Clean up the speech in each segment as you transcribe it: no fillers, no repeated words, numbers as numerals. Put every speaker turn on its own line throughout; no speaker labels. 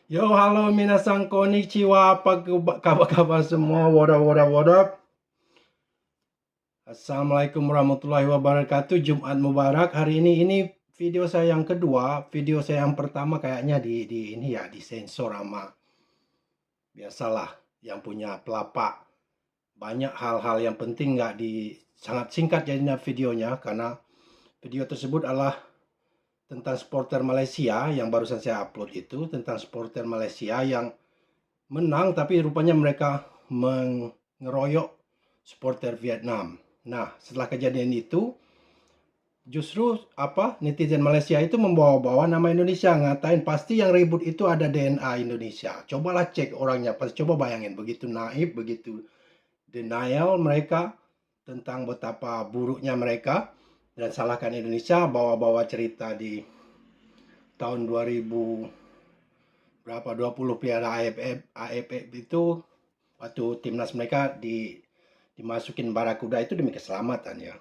Yo, halo minasan konnichiwa, apa kabar semua? What up? Assalamualaikum warahmatullahi wabarakatuh. Jumat Mubarak. Hari ini video saya yang kedua. Video saya yang pertama kayaknya di ini ya, disensor sama biasalah yang punya pelapak. Banyak hal-hal yang penting nggak di sangat singkat jadinya videonya karena video tersebut adalah tentang supporter Malaysia yang barusan saya upload itu tentang supporter Malaysia yang menang tapi rupanya mereka mengeroyok supporter Vietnam. Nah, setelah kejadian itu justru netizen Malaysia itu membawa-bawa nama Indonesia, ngatain pasti yang ribut itu ada DNA Indonesia. Cobalah cek orangnya, coba bayangin begitu naif, begitu denial mereka tentang betapa buruknya mereka dan salahkan Indonesia, bawa-bawa cerita di tahun 2000 berapa 20 piala AFF itu waktu timnas mereka dimasukin barakuda itu demi keselamatan ya.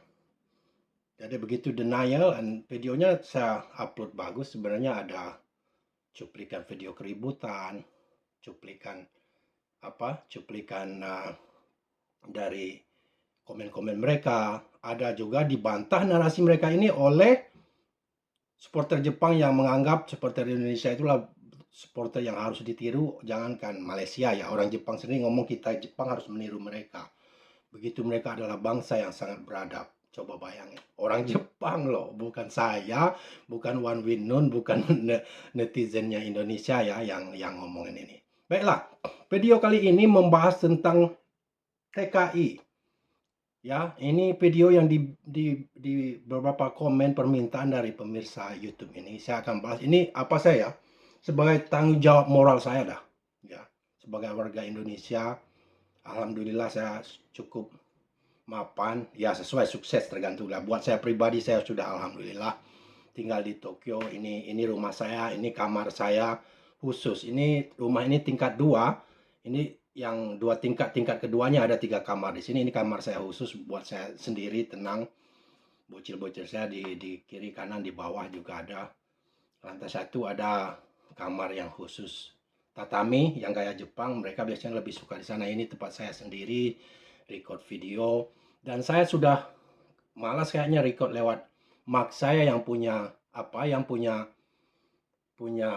Jadi begitu denial, dan videonya saya upload bagus. Sebenarnya ada cuplikan video keributan, cuplikan cuplikan dari komen-komen mereka. Ada juga dibantah narasi mereka ini oleh supporter Jepang yang menganggap supporter Indonesia itulah supporter yang harus ditiru. Jangankan Malaysia ya, orang Jepang sendiri ngomong kita Jepang harus meniru mereka. Begitu mereka adalah bangsa yang sangat beradab. Coba bayangin, orang Jepang loh, bukan saya, bukan Wan Winun, bukan netizennya Indonesia ya yang ngomongin ini. Baiklah, video kali ini membahas tentang TKI. Ya, ini video yang di beberapa komen permintaan dari pemirsa YouTube ini. Saya akan bahas ini apa saya sebagai tanggung jawab moral saya dah. Ya, sebagai warga Indonesia, alhamdulillah saya cukup mapan. Ya, sesuai sukses tergantung lah. Buat saya pribadi saya sudah alhamdulillah tinggal di Tokyo. Ini rumah saya, ini kamar saya khusus. Ini rumah ini tingkat 2. Ini yang 2 tingkat, tingkat keduanya ada 3 kamar di sini. Ini kamar saya khusus buat saya sendiri tenang. Bocil-bocil saya di kiri kanan di bawah juga ada. Lantai 1 ada kamar yang khusus tatami yang kayak Jepang. Mereka biasanya lebih suka di sana. Ini tempat saya sendiri record video, dan saya sudah malas kayaknya record lewat mic saya yang punya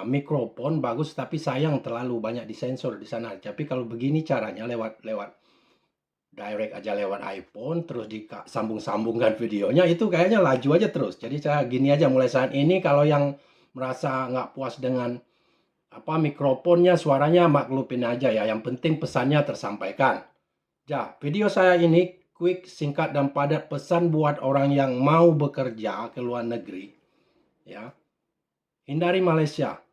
mikrofon bagus, tapi sayang terlalu banyak disensor di sana. Tapi kalau begini caranya lewat direct aja lewat iPhone terus disambung-sambungkan videonya, itu kayaknya laju aja terus. Jadi saya gini aja mulai saat ini. Kalau yang merasa nggak puas dengan mikrofonnya, suaranya, maklupin aja ya. Yang penting pesannya tersampaikan. Ya, video saya ini quick, singkat, dan padat. Pesan buat orang yang mau bekerja ke luar negeri. Ya, hindari Malaysia.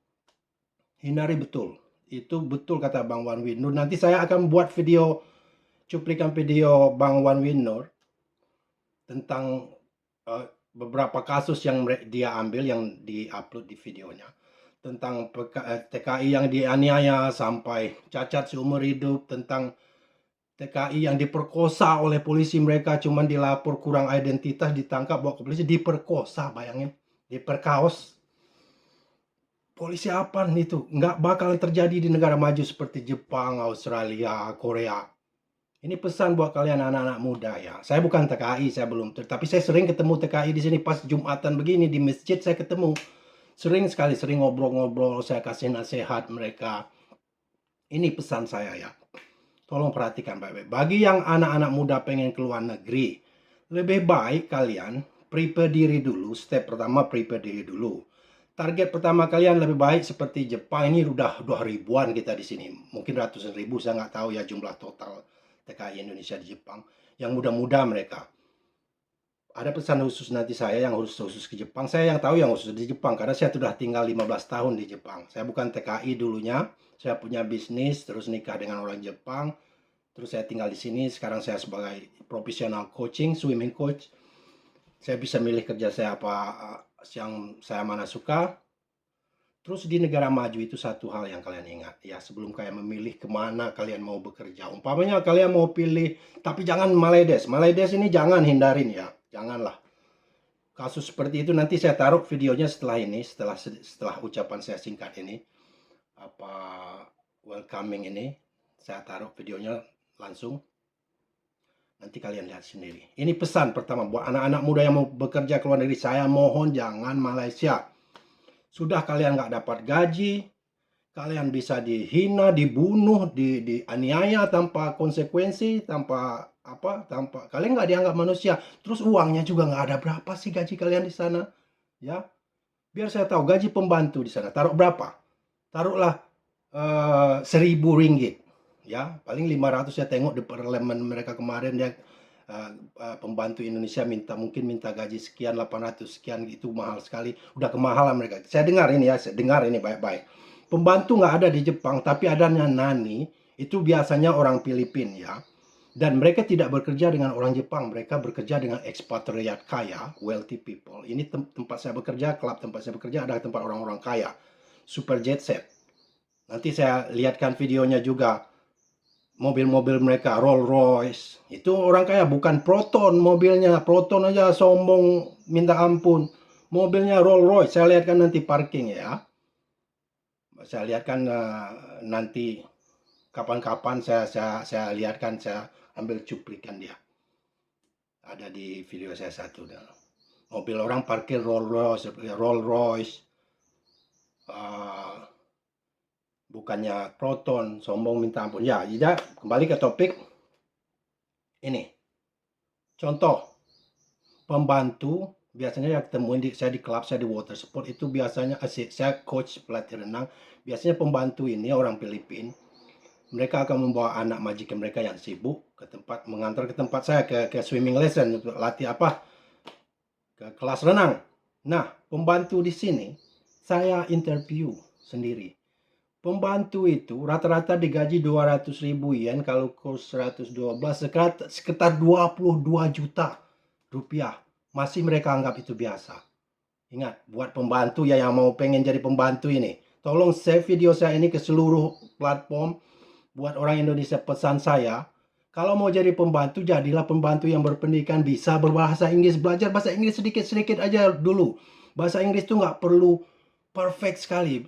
Hindari betul. Itu betul kata Bang Wan Winur. Nanti saya akan buat cuplikan video Bang Wan Winur tentang beberapa kasus yang dia ambil yang di-upload di videonya. Tentang TKI yang dianiaya sampai cacat seumur hidup, tentang TKI yang diperkosa oleh polisi, mereka cuma dilapor kurang identitas, ditangkap, bawa ke polisi, diperkosa, bayangin, diperkaos. Polisi apa itu? Nggak bakalan terjadi di negara maju seperti Jepang, Australia, Korea. Ini pesan buat kalian anak-anak muda ya. Saya bukan TKI, saya belum, tapi saya sering ketemu TKI di sini pas Jumatan begini di masjid saya ketemu. Sering sekali, sering ngobrol-ngobrol, saya kasih nasihat mereka. Ini pesan saya ya. Tolong perhatikan baik-baik. Bagi yang anak-anak muda pengen keluar negeri, lebih baik kalian prepare diri dulu. Step pertama, prepare diri dulu. Target pertama kalian lebih baik seperti Jepang. Ini udah ribuan kita di sini. Mungkin ratusan ribu, saya nggak tahu ya jumlah total TKI Indonesia di Jepang. Yang muda-muda mereka. Ada pesan khusus nanti saya yang khusus ke Jepang. Saya yang tahu yang khusus di Jepang karena saya sudah tinggal 15 tahun di Jepang. Saya bukan TKI dulunya. Saya punya bisnis, terus nikah dengan orang Jepang. Terus saya tinggal di sini. Sekarang saya sebagai profesional coaching, swimming coach. Saya bisa milih kerja saya apa yang saya mana suka. Terus di negara maju itu satu hal yang kalian ingat ya, sebelum kalian memilih kemana kalian mau bekerja. Umpamanya kalian mau pilih, tapi jangan Maledes. Maledes ini jangan, hindarin ya, janganlah. Kasus seperti itu nanti saya taruh videonya setelah ini, setelah ucapan saya singkat ini. apa welcoming ini. Saya taruh videonya langsung. Nanti kalian lihat sendiri. Ini pesan pertama buat anak-anak muda yang mau bekerja ke luar negeri. Saya mohon jangan Malaysia. Sudah kalian nggak dapat gaji, kalian bisa dihina, dibunuh, dianiaya tanpa konsekuensi, tanpa apa, tanpa kalian nggak dianggap manusia. Terus uangnya juga nggak ada. Berapa sih gaji kalian di sana? Ya, biar saya tahu gaji pembantu di sana. Taruh berapa? Taruhlah 1.000 ringgit. Ya, paling 500 saya tengok di parlemen mereka kemarin dia pembantu Indonesia mungkin minta gaji sekian 800 sekian, itu mahal sekali. Udah kemahalan mereka. Saya dengar ini ya, saya dengar ini baik-baik. Pembantu nggak ada di Jepang, tapi adanya nani itu biasanya orang Filipina ya. Dan mereka tidak bekerja dengan orang Jepang, mereka bekerja dengan ekspatriat kaya, wealthy people. Ini tempat saya bekerja, klub tempat saya bekerja ada tempat orang-orang kaya, super jet set. Nanti saya lihatkan videonya juga. Mobil-mobil mereka Rolls Royce. Itu orang kaya, bukan Proton mobilnya. Proton aja sombong minta ampun. Mobilnya Rolls Royce. Saya lihatkan nanti parking ya. Saya lihatkan nanti kapan-kapan saya lihatkan, saya ambil cuplikan dia. Ada di video saya satu. Mobil orang parkir Rolls Royce. Bukannya Proton, sombong minta ampun. Ya, kembali ke topik. Ini contoh pembantu biasanya yang temuin saya di klub, saya di water sport itu biasanya saya coach pelatih renang. Biasanya pembantu ini orang Filipina, mereka akan membawa anak majikan mereka yang sibuk ke tempat, mengantar ke tempat saya ke swimming lesson untuk latih ke kelas renang. Nah, pembantu di sini saya interview sendiri. Pembantu itu rata-rata digaji 200.000 yen, kalau kurs 112 sekitar 22 juta rupiah. Masih mereka anggap itu biasa. Ingat, buat pembantu ya yang mau pengen jadi pembantu ini, tolong share video saya ini ke seluruh platform. Buat orang Indonesia, pesan saya, kalau mau jadi pembantu, jadilah pembantu yang berpendidikan, bisa berbahasa Inggris, belajar bahasa Inggris sedikit-sedikit aja dulu. Bahasa Inggris itu nggak perlu perfect sekali.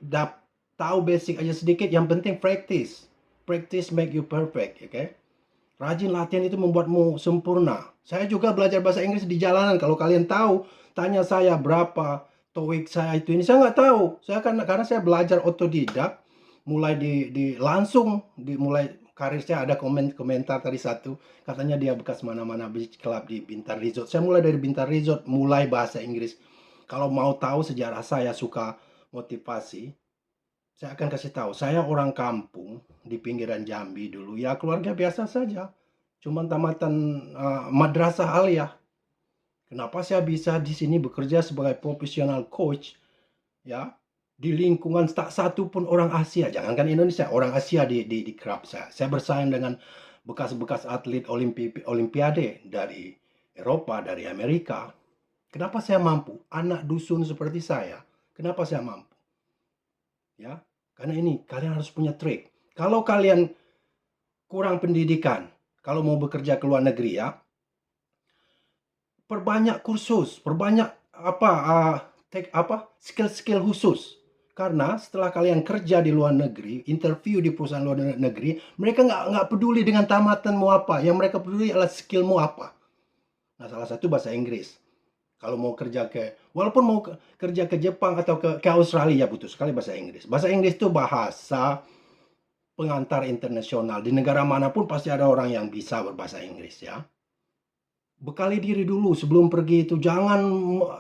Tahu basic aja sedikit, yang penting practice. Practice make you perfect, oke? Okay? Rajin latihan itu membuatmu sempurna. Saya juga belajar bahasa Inggris di jalanan. Kalau kalian tahu, tanya saya berapa TOEIC saya itu ini. Saya nggak tahu. Karena saya belajar otodidak, mulai mulai karir saya. Ada komentar tadi satu, katanya dia bekas mana-mana beach club di Bintan Resort. Saya mulai dari Bintan Resort, mulai bahasa Inggris. Kalau mau tahu sejarah saya, suka motivasi, saya akan kasih tahu. Saya orang kampung di pinggiran Jambi dulu. Ya, keluarga biasa saja. Cuman tamatan madrasah aliyah. Kenapa saya bisa di sini bekerja sebagai profesional coach? Ya, di lingkungan tak satu pun orang Asia. Jangankan Indonesia, orang Asia di klub saya. Saya bersaing dengan bekas-bekas atlet olimpiade dari Eropa, dari Amerika. Kenapa saya mampu? Anak dusun seperti saya. Kenapa saya mampu? Ya, karena ini kalian harus punya trik. Kalau kalian kurang pendidikan, kalau mau bekerja ke luar negeri ya, perbanyak kursus, perbanyak skill-skill khusus. Karena setelah kalian kerja di luar negeri, interview di perusahaan luar negeri, mereka nggak peduli dengan tamatanmu apa. Yang mereka peduli adalah skillmu apa. Nah, salah satu bahasa Inggris. Kalau mau kerja walaupun mau kerja ke Jepang atau ke Australia, butuh sekali bahasa Inggris. Bahasa Inggris itu bahasa pengantar internasional. Di negara manapun pasti ada orang yang bisa berbahasa Inggris ya. Bekali diri dulu sebelum pergi itu. Jangan,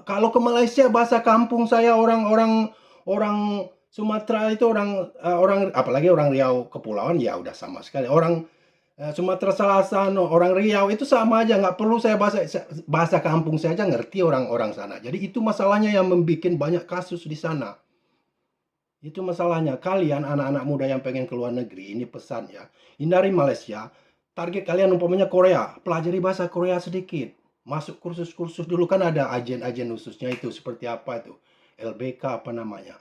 kalau ke Malaysia bahasa kampung saya, orang Sumatera itu orang apalagi orang Riau Kepulauan, ya udah sama sekali. Orang Sumatera Selatan, orang Riau itu sama aja, nggak perlu saya bahasa kampung saya aja ngerti orang-orang sana. Jadi itu masalahnya yang membuat banyak kasus di sana. Itu masalahnya. Kalian anak-anak muda yang pengen ke luar negeri, ini pesan ya. Hindari Malaysia. Target kalian umpamanya Korea, pelajari bahasa Korea sedikit. Masuk kursus-kursus dulu, kan ada agen-agen khususnya itu, seperti apa itu? LBK apa namanya.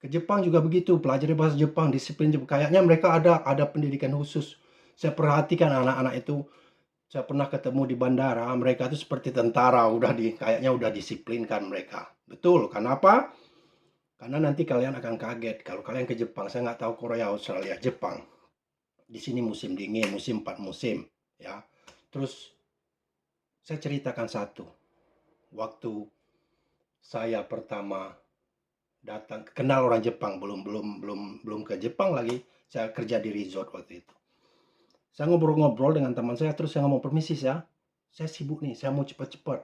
Ke Jepang juga begitu, pelajari bahasa Jepang, disiplin Jepang. Kayaknya mereka ada pendidikan khusus. Saya perhatikan anak-anak itu, saya pernah ketemu di bandara, mereka itu seperti tentara, kayaknya udah disiplinkan mereka. Betul, kenapa? Karena nanti kalian akan kaget kalau kalian ke Jepang. Saya nggak tahu Korea, Australia, Jepang. Di sini musim dingin, musim 4 musim, ya. Terus saya ceritakan satu. Waktu saya pertama datang kenal orang Jepang, belum ke Jepang lagi. Saya kerja di resort waktu itu. Saya ngobrol-ngobrol dengan teman saya, terus saya ngomong, permisi ya, saya sibuk nih, saya mau cepat-cepat.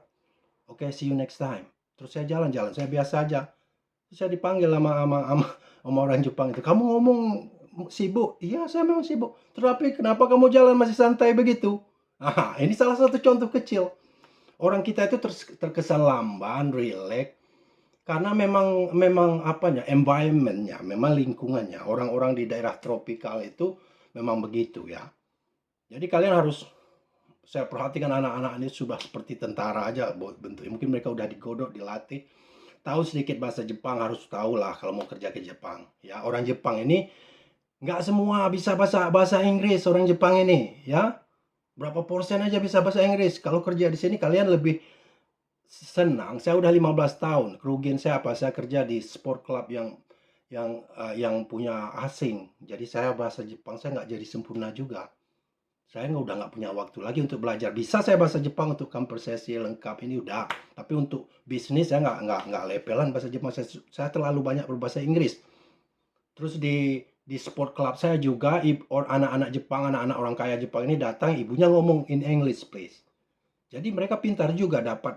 Oke, see you next time. Terus saya jalan-jalan, saya biasa aja. Terus saya dipanggil sama orang Jepang itu. Kamu ngomong sibuk? Iya, saya memang sibuk. Tetapi kenapa kamu jalan masih santai begitu? Ah, ini salah satu contoh kecil. Orang kita itu terkesan lamban, rileks, karena memang memang apanya, environment-nya, memang lingkungannya. Orang-orang di daerah tropikal itu memang begitu ya. Jadi kalian harus, saya perhatikan anak-anak ini sudah seperti tentara aja bentuknya. Mungkin mereka udah digodok, dilatih, tahu sedikit bahasa Jepang, harus tahu lah kalau mau kerja ke Jepang. Ya, orang Jepang ini nggak semua bisa bahasa bahasa Inggris orang Jepang ini, ya. Berapa persen aja bisa bahasa Inggris. Kalau kerja di sini kalian lebih senang. Saya udah 15 tahun. Kerugian saya apa? Saya kerja di sport club yang punya asing. Jadi saya bahasa Jepang saya nggak jadi sempurna juga. Saya udah nggak punya waktu lagi untuk belajar. Bisa saya bahasa Jepang untuk konversasi lengkap ini udah. Tapi untuk bisnis saya nggak levelan bahasa Jepang. Saya terlalu banyak berbahasa Inggris. Terus di sport club saya juga anak-anak Jepang, anak-anak orang kaya Jepang ini datang, ibunya ngomong in English please. Jadi mereka pintar juga, dapat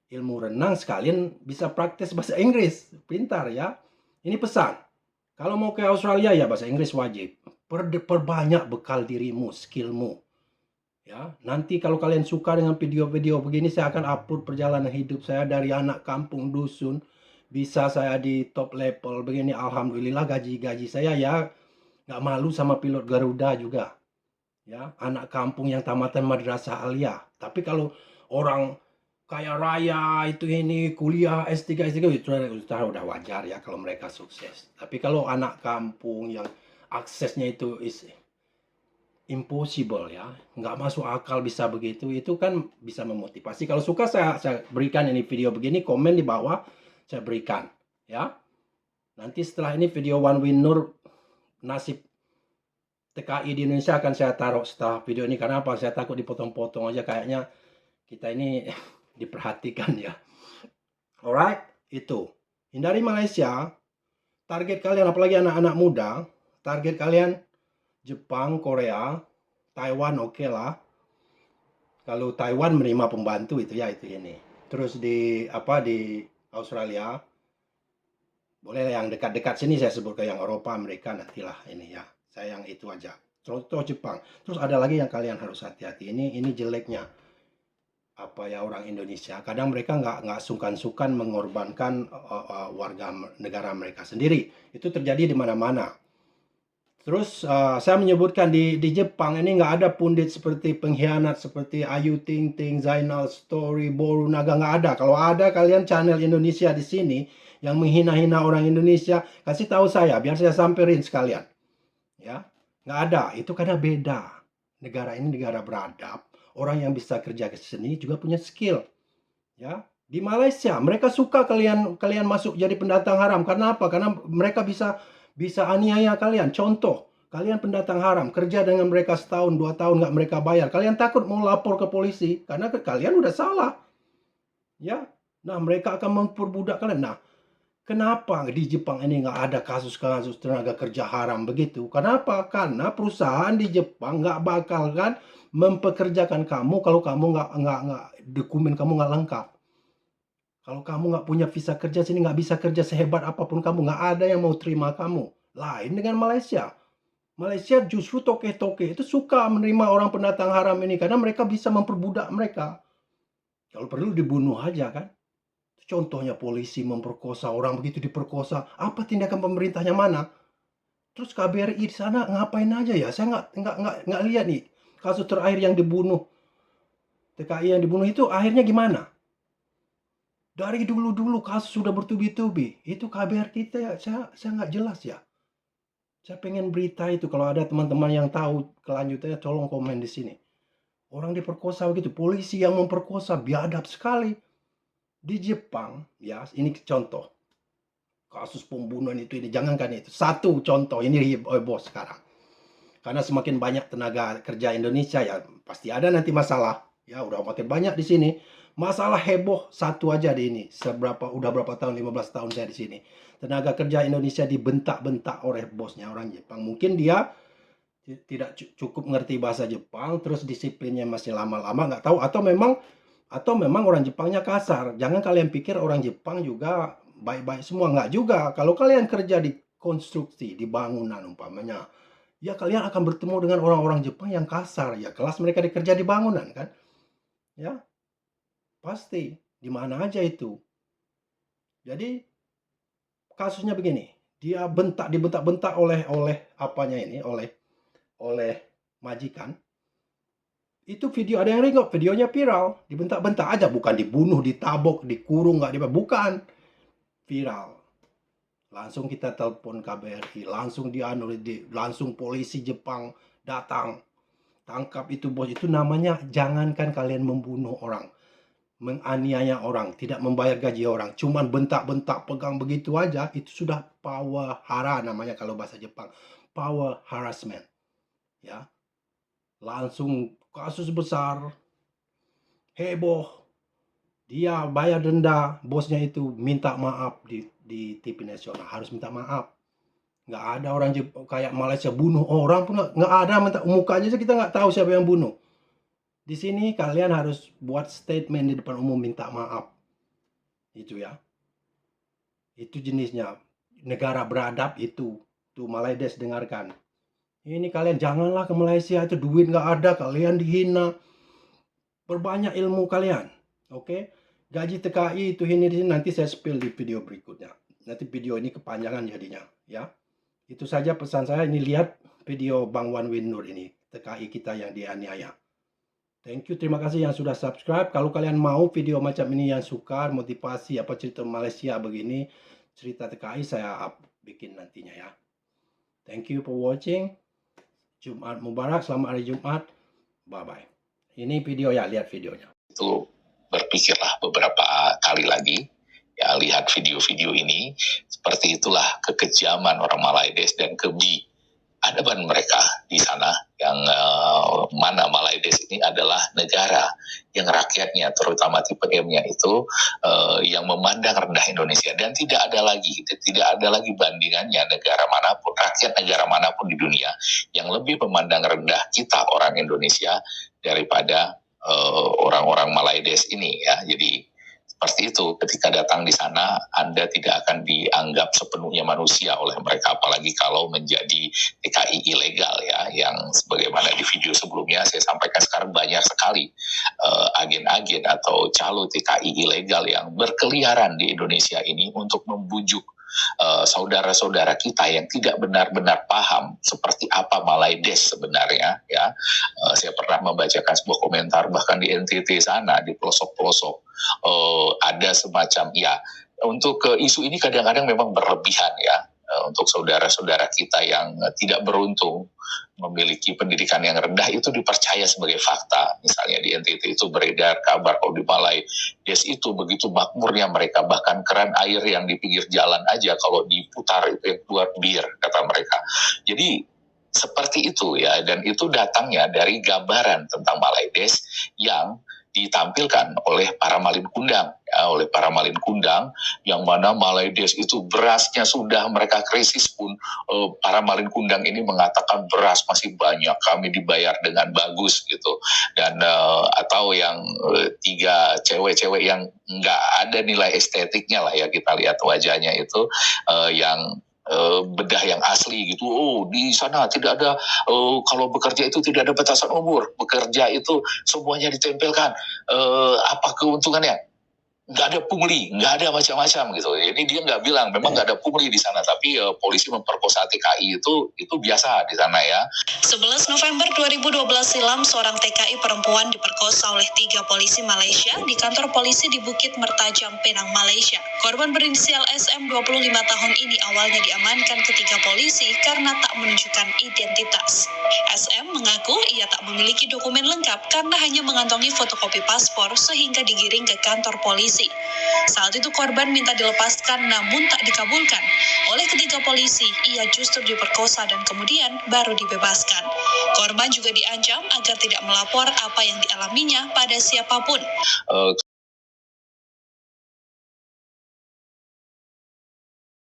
ilmu renang sekalian bisa praktis bahasa Inggris. Pintar ya. Ini pesan. Kalau mau ke Australia ya bahasa Inggris wajib. Perbanyak bekal dirimu, skillmu. Ya, nanti kalau kalian suka dengan video-video begini, saya akan upload perjalanan hidup saya dari anak kampung dusun. Bisa saya di top level begini, alhamdulillah gaji saya ya nggak malu sama pilot Garuda juga. Ya, anak kampung yang tamatan madrasah aliyah. Tapi kalau orang kaya raya itu ini kuliah S3 itu udah wajar ya kalau mereka sukses. Tapi kalau anak kampung yang aksesnya itu is impossible ya, nggak masuk akal bisa begitu, itu kan bisa memotivasi. Kalau suka saya berikan ini video begini, komen di bawah, saya berikan ya. Nanti setelah ini video One Win Nur nasib TKI di Indonesia akan saya taruh setelah video ini. Karena apa? Saya takut dipotong-potong aja, kayaknya kita ini diperhatikan ya. Alright, itu. Hindari Malaysia. Target kalian, apalagi anak-anak muda, target kalian Jepang, Korea, Taiwan oke lah. Kalau Taiwan menerima pembantu itu ya itu ini. Terus di Australia, boleh yang dekat-dekat sini saya sebut ke yang Eropa, Amerika nantilah ini ya. Saya yang itu aja. Contoh Jepang. Terus ada lagi yang kalian harus hati-hati. Ini jeleknya apa ya orang Indonesia. Kadang mereka nggak sungkan-sungkan mengorbankan warga negara mereka sendiri. Itu terjadi di mana-mana. Terus saya menyebutkan di Jepang ini nggak ada pundit seperti pengkhianat seperti Ayu Ting Ting, Zainal Story, Boru Naga, nggak ada. Kalau ada kalian channel Indonesia di sini yang menghina-hina orang Indonesia, kasih tahu saya biar saya samperin sekalian. Ya, nggak ada. Itu karena beda. Negara ini negara beradab. Orang yang bisa kerja ke sini juga punya skill. Ya, di Malaysia mereka suka kalian masuk jadi pendatang haram. Karena apa? Karena mereka bisa aniaya kalian. Contoh, kalian pendatang haram, kerja dengan mereka setahun, 2 tahun nggak mereka bayar. Kalian takut mau lapor ke polisi karena kalian udah salah. Ya, nah mereka akan memperbudak kalian. Nah, kenapa di Jepang ini nggak ada kasus-kasus tenaga kerja haram begitu? Kenapa? Karena perusahaan di Jepang nggak bakal kan mempekerjakan kamu kalau kamu nggak dokumen kamu nggak lengkap. Kalau kamu nggak punya visa kerja sini, nggak bisa kerja sehebat apapun kamu, nggak ada yang mau terima kamu. Lain dengan Malaysia. Malaysia justru toke-toke itu suka menerima orang pendatang haram ini karena mereka bisa memperbudak mereka. Kalau perlu dibunuh aja kan. Contohnya polisi memperkosa orang begitu diperkosa, apa tindakan pemerintahnya mana? Terus KBRI di sana ngapain aja ya? Saya nggak lihat nih kasus terakhir yang dibunuh, TKI yang dibunuh itu akhirnya gimana? Dari dulu-dulu kasus sudah bertubi-tubi. Itu KBR kita ya, saya nggak jelas ya. Saya pengen berita itu, kalau ada teman-teman yang tahu kelanjutannya tolong komen di sini. Orang diperkosa begitu, polisi yang memperkosa biadab sekali. Di Jepang, ya ini contoh. kasus pembunuhan itu ini, jangankan itu. Satu contoh, ini heboh sekarang. Karena semakin banyak tenaga kerja Indonesia ya pasti ada nanti masalah. Ya udah makin banyak di sini. Masalah heboh satu aja di ini. Udah berapa tahun, 15 tahun saya di sini. Tenaga kerja Indonesia dibentak-bentak oleh bosnya orang Jepang. Mungkin dia tidak cukup ngerti bahasa Jepang, terus disiplinnya masih lama-lama, nggak tahu, atau memang orang Jepangnya kasar. Jangan kalian pikir orang Jepang juga baik-baik semua, nggak juga. Kalau kalian kerja di konstruksi, di bangunan umpamanya, ya kalian akan bertemu dengan orang-orang Jepang yang kasar. Ya kelas mereka dikerja di bangunan kan. Ya, pasti. Di mana aja itu. Jadi kasusnya begini. Dia dibentak-bentak oleh apanya ini, oleh majikan. Itu video, ada yang ringok, videonya viral. Dibentak-bentak aja, bukan dibunuh, ditabok, dikurung, nggak bukan. Viral. Langsung kita telepon KBRI, langsung langsung polisi Jepang datang. Tangkap itu bos. Itu namanya jangankan kalian membunuh orang, menganiaya orang, tidak membayar gaji orang, cuman bentak-bentak, pegang begitu aja, itu sudah power hara namanya kalau bahasa Jepang. Power harassment. Ya. Langsung kasus besar, heboh. Dia bayar denda, bosnya itu minta maaf di TV nasional, harus minta maaf. Nggak ada orang kayak Malaysia bunuh orang pun nggak ada, mukanya aja kita nggak tahu siapa yang bunuh. Di sini kalian harus buat statement di depan umum minta maaf. Itu ya. Itu jenisnya. Negara beradab itu. Tuh Malaides dengarkan. Ini kalian janganlah ke Malaysia, itu duit nggak ada, kalian dihina. Perbanyak ilmu kalian. Oke? Gaji TKI itu ini nanti saya spill di video berikutnya. Nanti video ini kepanjangan jadinya, ya. Itu saja pesan saya. Ini lihat video Bang Wan Win Nur ini, TKI kita yang dianiaya. Thank you, terima kasih yang sudah subscribe. Kalau kalian mau video macam ini yang suka, motivasi, apa cerita Malaysia begini, cerita TKI saya bikin nantinya ya. Thank you for watching. Jumat Mubarak, selamat hari Jumat. Bye-bye. Ini video ya, lihat videonya.
Itu berpikirlah beberapa kali lagi, ya lihat video-video ini. Seperti itulah kekejaman orang Malaides dan kebiadaban mereka di sana, yang mana Malaides ini adalah negara yang rakyatnya, terutama tipe M-nya itu, yang memandang rendah Indonesia, dan tidak ada lagi bandingannya negara manapun, rakyat negara manapun di dunia yang lebih memandang rendah kita orang Indonesia daripada orang-orang Malaides ini ya. Jadi seperti itu, ketika datang di sana Anda tidak akan dianggap sepenuhnya manusia oleh mereka, apalagi kalau menjadi TKI ilegal ya, yang sebagaimana di video sebelumnya saya sampaikan, sekarang banyak sekali agen-agen atau calo TKI ilegal yang berkeliaran di Indonesia ini untuk membujuk saudara-saudara kita yang tidak benar-benar paham seperti apa Malaides sebenarnya ya. Saya pernah membacakan sebuah komentar bahkan di NTT sana, di pelosok-pelosok ada semacam ya, untuk isu ini kadang-kadang memang berlebihan ya, untuk saudara-saudara kita yang tidak beruntung memiliki pendidikan yang rendah itu dipercaya sebagai fakta. Misalnya di NTT itu beredar kabar kalau di Malaides itu begitu makmurnya mereka, bahkan keran air yang di pinggir jalan aja kalau diputar itu yang keluar bir, kata mereka. Jadi seperti itu ya, dan itu datangnya dari gambaran tentang Malaides yang ditampilkan oleh para malin kundang ya, yang mana Malaides itu berasnya sudah mereka krisis pun para malin kundang ini mengatakan beras masih banyak, kami dibayar dengan bagus gitu. Dan atau yang 3 cewek-cewek yang nggak ada nilai estetiknya lah ya, kita lihat wajahnya itu yang bedah yang asli gitu. Oh, di sana tidak ada kalau bekerja itu tidak ada batasan umur, bekerja itu semuanya ditempelkan. Apa keuntungannya? Nggak ada pungli, nggak ada macam-macam gitu. Jadi dia nggak bilang memang nggak ada pungli di sana, tapi polisi memperkosa TKI itu biasa di sana ya.
11 November 2012 silam, seorang TKI perempuan diperkosa oleh 3 polisi Malaysia di kantor polisi di Bukit Mertajam, Penang, Malaysia. Korban berinisial SM 25 tahun ini awalnya diamankan ke 3 polisi karena tak menunjukkan identitas. SM mengaku ia tak memiliki dokumen lengkap karena hanya mengantongi fotokopi paspor sehingga digiring ke kantor polisi polisi. Saat itu korban minta dilepaskan namun tak dikabulkan. Oleh ketiga polisi, ia justru diperkosa dan kemudian baru dibebaskan. Korban juga diancam agar tidak melapor apa yang dialaminya pada siapapun.